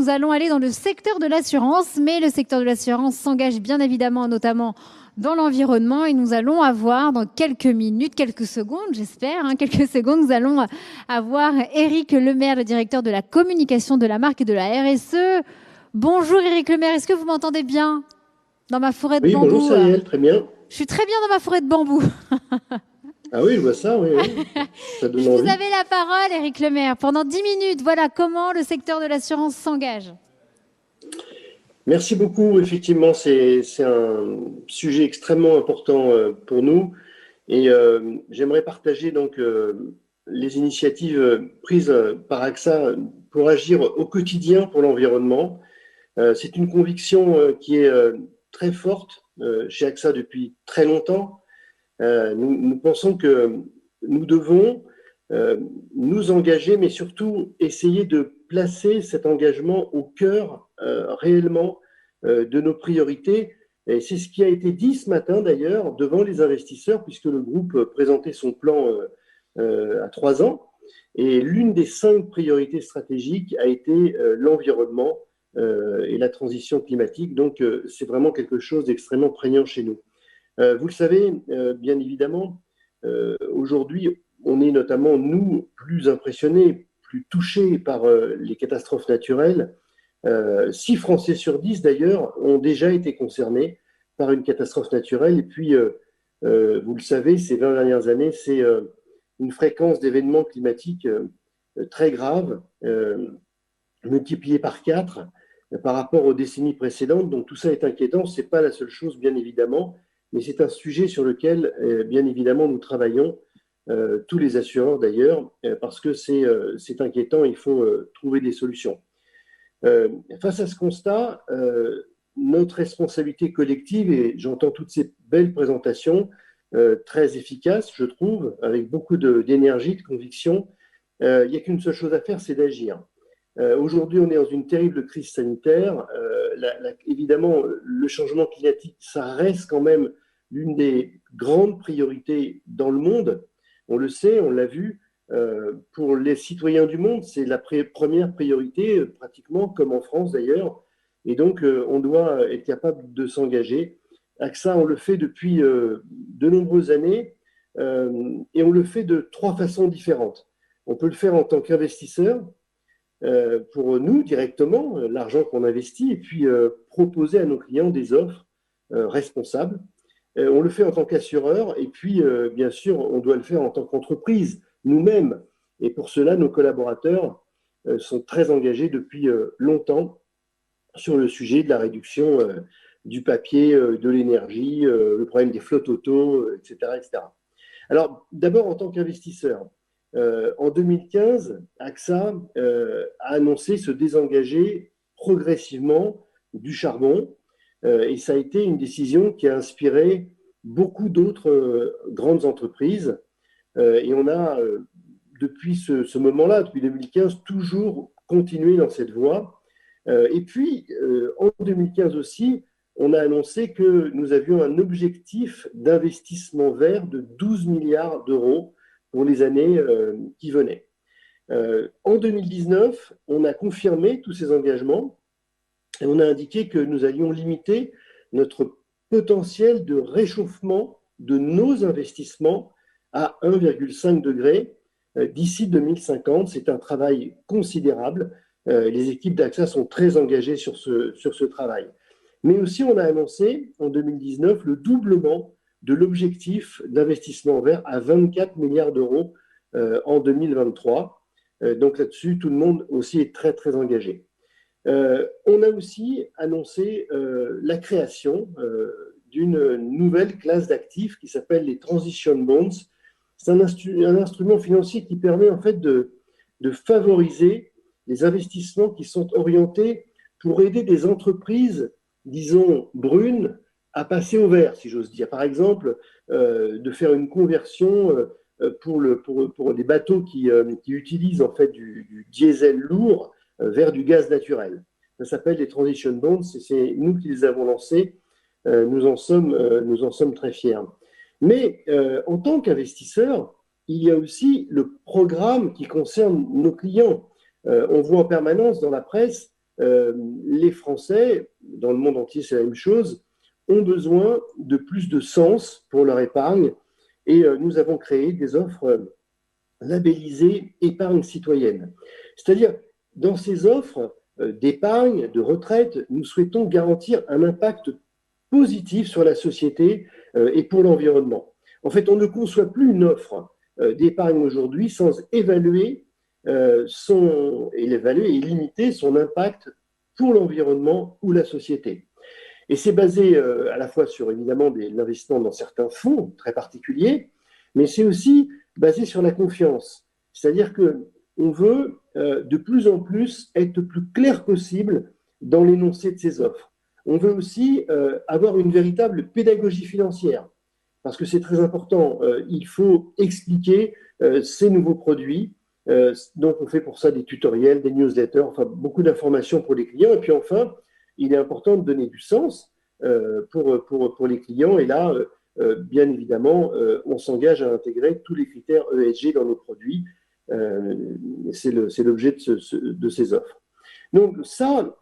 nous allons aller dans le secteur de l'assurance, mais le secteur de l'assurance s'engage bien évidemment, notamment dans l'environnement, et nous allons avoir dans quelques minutes, quelques secondes, j'espère, quelques secondes, nous allons avoir Éric Lemaire, le directeur de la communication de la marque et de la RSE. Bonjour Éric Lemaire, est-ce que vous m'entendez bien dans ma forêt de Oui, bonjour bambou? Cyrielle, très bien. Je suis très bien dans ma forêt de bambou. Ah oui, je vois ça, oui, oui. Ça donne Je vous envie. avais la parole, Éric Lemaire, pendant 10 minutes. Voilà comment le secteur de l'assurance s'engage. Merci beaucoup. Effectivement, c'est un sujet extrêmement important pour nous. Et j'aimerais partager donc les initiatives prises par AXA pour agir au quotidien pour l'environnement. C'est une conviction qui est très forte chez AXA depuis très longtemps. Nous pensons que nous devons nous engager, mais surtout essayer de placer cet engagement au cœur réellement de nos priorités. Et c'est ce qui a été dit ce matin d'ailleurs devant les investisseurs, puisque le groupe présentait son plan à 3 ans. Et l'une des 5 priorités stratégiques a été l'environnement et la transition climatique. Donc c'est vraiment quelque chose d'extrêmement prégnant chez nous. Vous le savez, bien évidemment, aujourd'hui, on est notamment, nous, plus impressionnés, plus touchés par les catastrophes naturelles. 6 Français sur 10, d'ailleurs, ont déjà été concernés par une catastrophe naturelle. Et puis, vous le savez, ces 20 dernières années, c'est une fréquence d'événements climatiques très grave, multipliée par 4 par rapport aux décennies précédentes. Donc, tout ça est inquiétant. Ce n'est pas la seule chose, bien évidemment, mais c'est un sujet sur lequel, bien évidemment, nous travaillons, tous les assureurs d'ailleurs, parce que c'est inquiétant, il faut trouver des solutions. Face à ce constat, notre responsabilité collective, et j'entends toutes ces belles présentations, très efficaces, je trouve, avec beaucoup d'énergie, de conviction, il n'y a qu'une seule chose à faire, c'est d'agir. Aujourd'hui, on est dans une terrible crise sanitaire. Évidemment, le changement climatique, ça reste quand même l'une des grandes priorités dans le monde. On le sait, on l'a vu. Pour les citoyens du monde, c'est la première priorité, pratiquement, comme en France d'ailleurs. Et donc, on doit être capable de s'engager. AXA, on le fait depuis de nombreuses années et on le fait de 3 façons différentes. On peut le faire en tant qu'investisseur, pour nous directement, l'argent qu'on investit, et puis proposer à nos clients des offres responsables. On le fait en tant qu'assureur, et puis bien sûr, on doit le faire en tant qu'entreprise, nous-mêmes. Et pour cela, nos collaborateurs sont très engagés depuis longtemps sur le sujet de la réduction du papier, de l'énergie, le problème des flottes auto, etc., etc. Alors, d'abord, en tant qu'investisseur, en 2015, AXA a annoncé se désengager progressivement du charbon, et ça a été une décision qui a inspiré beaucoup d'autres grandes entreprises. Et on a, depuis ce moment-là, depuis 2015, toujours continué dans cette voie. Et puis, en 2015 aussi, on a annoncé que nous avions un objectif d'investissement vert de 12 milliards d'euros pour les années qui venaient. En 2019, on a confirmé tous ces engagements et on a indiqué que nous allions limiter notre potentiel de réchauffement de nos investissements à 1,5 degré d'ici 2050. C'est un travail considérable. Les équipes d'AXA sont très engagées sur ce travail. Mais aussi, on a annoncé en 2019 le doublement de l'objectif d'investissement vert à 24 milliards d'euros en 2023. Donc là-dessus, tout le monde aussi est très, très engagé. On a aussi annoncé la création d'une nouvelle classe d'actifs qui s'appelle les Transition Bonds. C'est un instrument financier qui permet en fait de favoriser les investissements qui sont orientés pour aider des entreprises, disons, brunes, à passer au vert, si j'ose dire. Par exemple, de faire une conversion pour des bateaux qui utilisent en fait du diesel lourd vers du gaz naturel. Ça s'appelle les Transition Bonds, c'est nous qui les avons lancés. Nous en sommes très fiers. Mais en tant qu'investisseur, il y a aussi le programme qui concerne nos clients. On voit en permanence dans la presse les Français, dans le monde entier c'est la même chose, ont besoin de plus de sens pour leur épargne et nous avons créé des offres labellisées épargne citoyenne. C'est-à-dire, dans ces offres d'épargne, de retraite, nous souhaitons garantir un impact positif sur la société et pour l'environnement. En fait, on ne conçoit plus une offre d'épargne aujourd'hui sans évaluer et limiter son impact pour l'environnement ou la société. Et c'est basé à la fois sur évidemment l'investissement dans certains fonds très particuliers, mais c'est aussi basé sur la confiance. C'est-à-dire qu'on veut de plus en plus être le plus clair possible dans l'énoncé de ces offres. On veut aussi avoir une véritable pédagogie financière, parce que c'est très important. Il faut expliquer ces nouveaux produits. Donc, on fait pour ça des tutoriels, des newsletters, enfin beaucoup d'informations pour les clients. Et puis enfin, il est important de donner du sens pour les clients. Et là, bien évidemment, on s'engage à intégrer tous les critères ESG dans nos produits. C'est l'objet de ces offres. Donc ça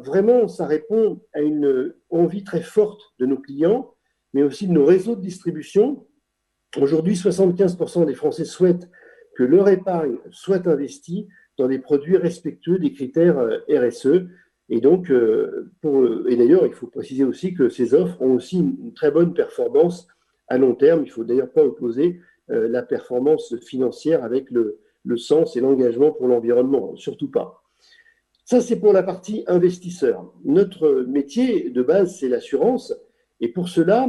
vraiment, ça répond à une envie très forte de nos clients, mais aussi de nos réseaux de distribution. Aujourd'hui, 75% des Français souhaitent que leur épargne soit investie dans des produits respectueux des critères RSE. Et donc, et d'ailleurs, il faut préciser aussi que ces offres ont aussi une très bonne performance à long terme. Il ne faut d'ailleurs pas opposer la performance financière avec le sens et l'engagement pour l'environnement, surtout pas. Ça, c'est pour la partie investisseur. Notre métier de base, c'est l'assurance. Et pour cela,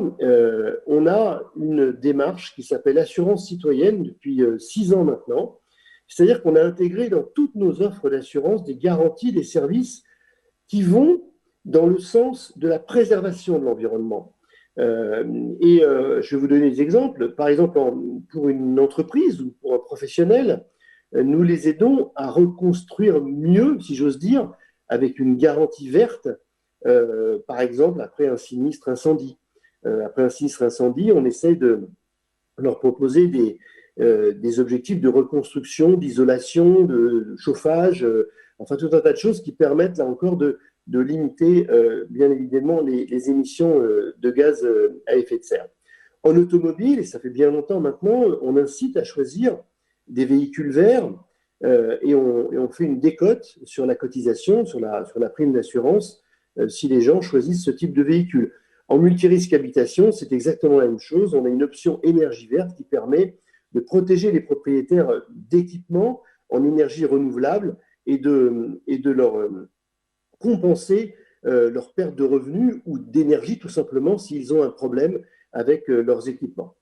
on a une démarche qui s'appelle Assurance citoyenne depuis 6 ans maintenant. C'est-à-dire qu'on a intégré dans toutes nos offres d'assurance des garanties, des services qui vont dans le sens de la préservation de l'environnement. Je vais vous donner des exemples. Par exemple, pour une entreprise ou pour un professionnel, nous les aidons à reconstruire mieux, si j'ose dire, avec une garantie verte, par exemple, après un sinistre incendie. Après un sinistre incendie, on essaie de leur proposer des objectifs de reconstruction, d'isolation, de chauffage, enfin tout un tas de choses qui permettent là encore de limiter bien évidemment les émissions de gaz à effet de serre. En automobile, et ça fait bien longtemps maintenant, on incite à choisir des véhicules verts et on fait une décote sur la cotisation, sur la prime d'assurance, si les gens choisissent ce type de véhicule. En multirisque habitation, c'est exactement la même chose. On a une option énergie verte qui permet de protéger les propriétaires d'équipements en énergie renouvelable et de leur compenser leur perte de revenus ou d'énergie tout simplement s'ils ont un problème avec leurs équipements.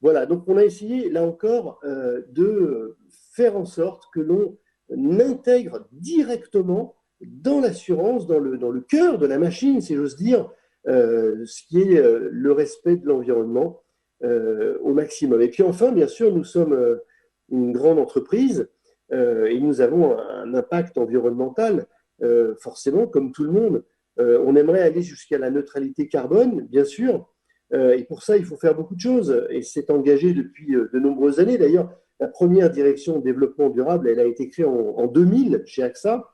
Voilà, donc on a essayé là encore de faire en sorte que l'on intègre directement dans l'assurance, dans le cœur de la machine, si j'ose dire, ce qui est le respect de l'environnement au maximum. Et puis enfin, bien sûr, nous sommes une grande entreprise et nous avons un impact environnemental, forcément, comme tout le monde. On aimerait aller jusqu'à la neutralité carbone, bien sûr, et pour ça, il faut faire beaucoup de choses, et c'est engagé depuis de nombreuses années. D'ailleurs, la première direction développement durable, elle a été créée en 2000 chez AXA.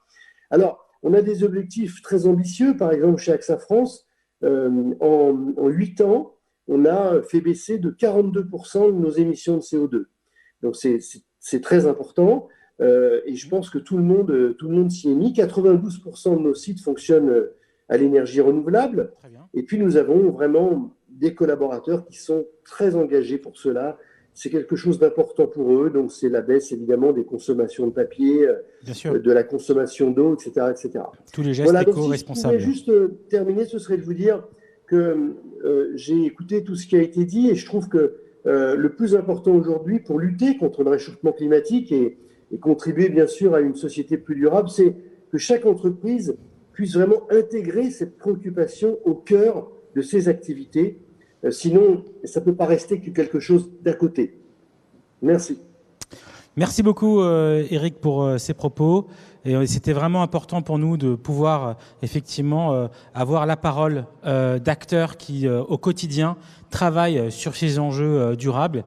Alors, on a des objectifs très ambitieux, par exemple chez AXA France, en 8 ans, on a fait baisser de 42% nos émissions de CO2. Donc, c'est très important, et je pense que tout le monde s'y est mis. 92% de nos sites fonctionnent à l'énergie renouvelable, et puis nous avons vraiment des collaborateurs qui sont très engagés pour cela. C'est quelque chose d'important pour eux, donc c'est la baisse évidemment des consommations de papier, de la consommation d'eau, etc., etc. Tous les gestes éco-responsables. Si je pouvais juste terminer, ce serait de vous dire que j'ai écouté tout ce qui a été dit et je trouve que le plus important aujourd'hui pour lutter contre le réchauffement climatique et contribuer bien sûr à une société plus durable, c'est que chaque entreprise puisse vraiment intégrer cette préoccupation au cœur de ses activités. Sinon, ça ne peut pas rester que quelque chose d'à côté. Merci. Merci beaucoup, Eric, pour ces propos. Et c'était vraiment important pour nous de pouvoir effectivement avoir la parole d'acteurs qui, au quotidien, travaillent sur ces enjeux durables.